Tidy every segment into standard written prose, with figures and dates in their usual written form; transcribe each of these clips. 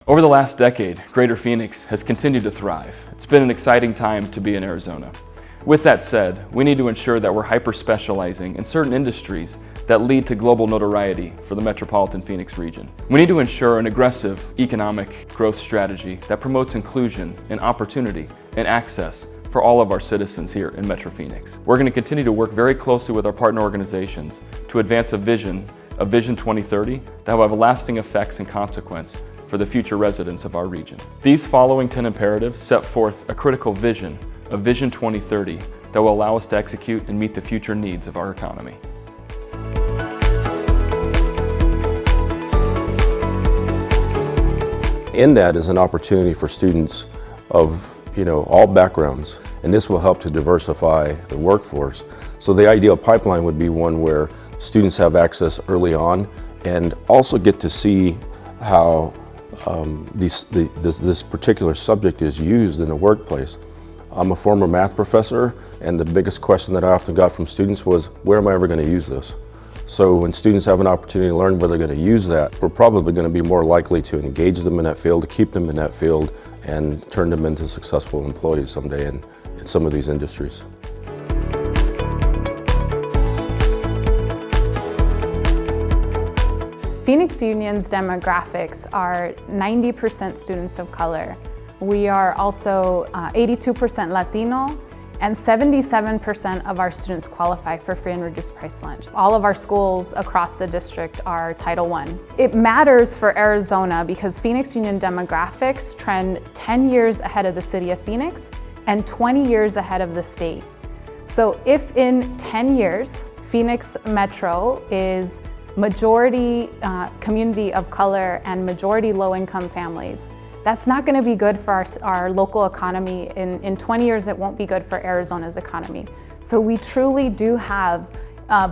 Over the last decade, Greater Phoenix has continued to thrive. It's been an exciting time to be in Arizona. With that said, we need to ensure that we're hyper-specializing in certain industries that lead to global notoriety for the metropolitan Phoenix region. We need to ensure an aggressive economic growth strategy that promotes inclusion and opportunity and access for all of our citizens here in Metro Phoenix. We're going to continue to work very closely with our partner organizations to advance a Vision 2030 that will have lasting effects and consequence for the future residents of our region. These following 10 imperatives set forth a critical vision of Vision 2030 that will allow us to execute and meet the future needs of our economy. In that is an opportunity for students of all backgrounds, and this will help to diversify the workforce. So the ideal pipeline would be one where students have access early on and also get to see how this particular subject is used in the workplace. I'm a former math professor, and the biggest question that I often got from students was, where am I ever going to use this? So when students have an opportunity to learn where they're going to use that, we're probably going to be more likely to engage them in that field, to keep them in that field, and turn them into successful employees someday in some of these industries. Phoenix Union's demographics are 90% students of color. We are also 82% Latino, and 77% of our students qualify for free and reduced price lunch. All of our schools across the district are Title I. It matters for Arizona because Phoenix Union demographics trend 10 years ahead of the city of Phoenix and 20 years ahead of the state. So if in 10 years, Phoenix Metro is majority community of color and majority low-income families, that's not going to be good for our local economy. In 20 years, it won't be good for Arizona's economy. So we truly do have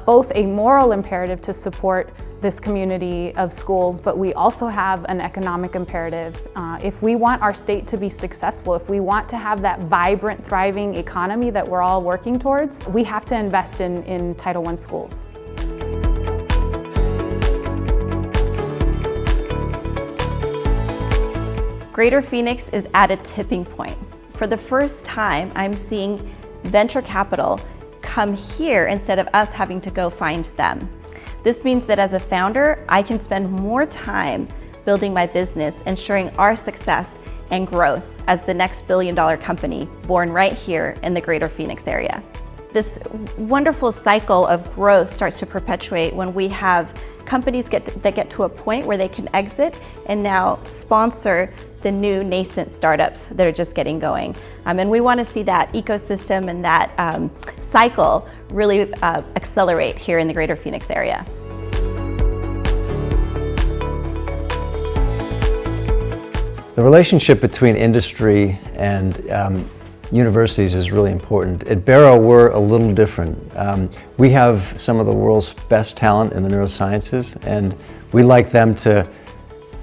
both a moral imperative to support this community of schools, but we also have an economic imperative. If we want our state to be successful, if we want to have that vibrant, thriving economy that we're all working towards, we have to invest in Title I schools. Greater Phoenix is at a tipping point. For the first time, I'm seeing venture capital come here instead of us having to go find them. This means that as a founder, I can spend more time building my business, ensuring our success and growth as the next billion-dollar company born right here in the Greater Phoenix area. This wonderful cycle of growth starts to perpetuate when we have companies that get to a point where they can exit and now sponsor the new nascent startups that are just getting going. And we want to see that ecosystem and that cycle really accelerate here in the Greater Phoenix area. The relationship between industry and universities is really important. At Barrow, we're a little different. We have some of the world's best talent in the neurosciences, and we like them to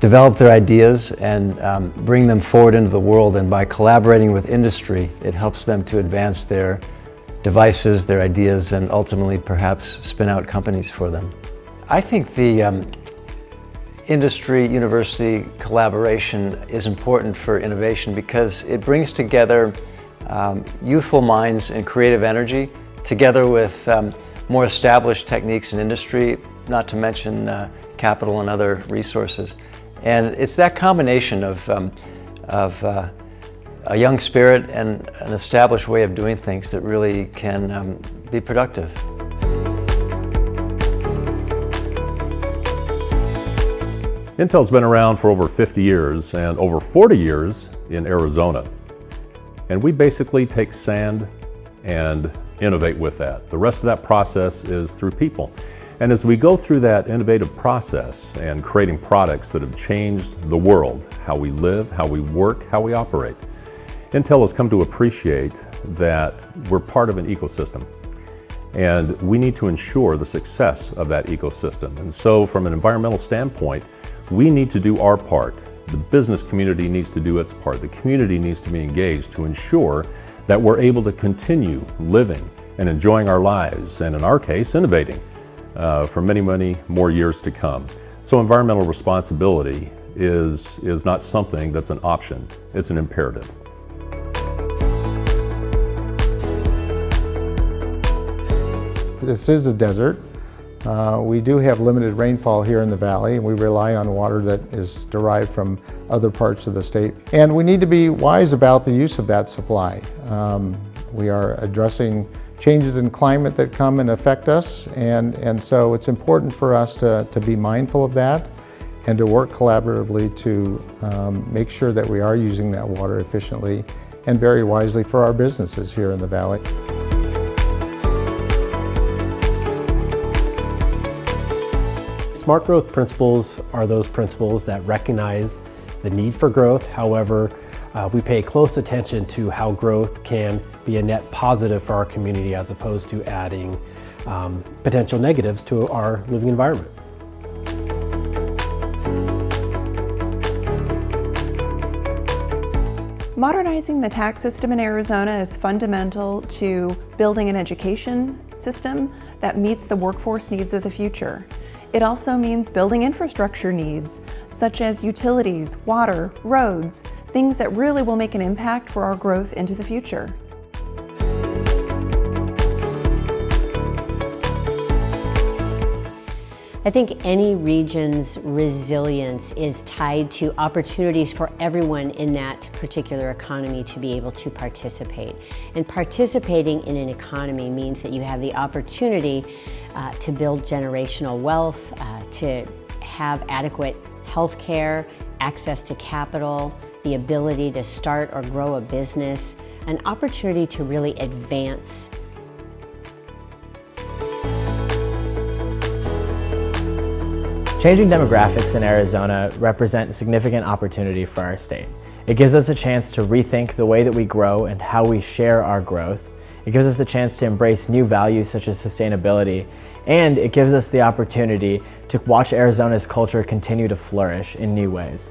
develop their ideas and bring them forward into the world. And by collaborating with industry, it helps them to advance their devices, their ideas, and ultimately perhaps spin out companies for them. I think the industry-university collaboration is important for innovation because it brings together youthful minds and creative energy together with more established techniques in industry, not to mention capital and other resources. And it's that combination of a young spirit and an established way of doing things that really can be productive. Intel's been around for over 50 years and over 40 years in Arizona. And we basically take sand and innovate with that. The rest of that process is through people. And as we go through that innovative process and creating products that have changed the world, how we live, how we work, how we operate, Intel has come to appreciate that we're part of an ecosystem. And we need to ensure the success of that ecosystem. And so from an environmental standpoint, we need to do our part. The business community needs to do its part. The community needs to be engaged to ensure that we're able to continue living and enjoying our lives, and in our case, innovating for many, many more years to come. So environmental responsibility is not something that's an option, it's an imperative. This is a desert. We do have limited rainfall here in the valley, and we rely on water that is derived from other parts of the state. And we need to be wise about the use of that supply. We are addressing changes in climate that come and affect us, and so it's important for us to be mindful of that and to work collaboratively to make sure that we are using that water efficiently and very wisely for our businesses here in the valley. Smart growth principles are those principles that recognize the need for growth. However, we pay close attention to how growth can be a net positive for our community as opposed to adding potential negatives to our living environment. Modernizing the tax system in Arizona is fundamental to building an education system that meets the workforce needs of the future. It also means building infrastructure needs, such as utilities, water, roads, things that really will make an impact for our growth into the future. I think any region's resilience is tied to opportunities for everyone in that particular economy to be able to participate. And participating in an economy means that you have the opportunity to build generational wealth, to have adequate health care, access to capital, the ability to start or grow a business, an opportunity to really advance. Changing demographics in Arizona represent significant opportunity for our state. It gives us a chance to rethink the way that we grow and how we share our growth. It gives us the chance to embrace new values such as sustainability, and it gives us the opportunity to watch Arizona's culture continue to flourish in new ways.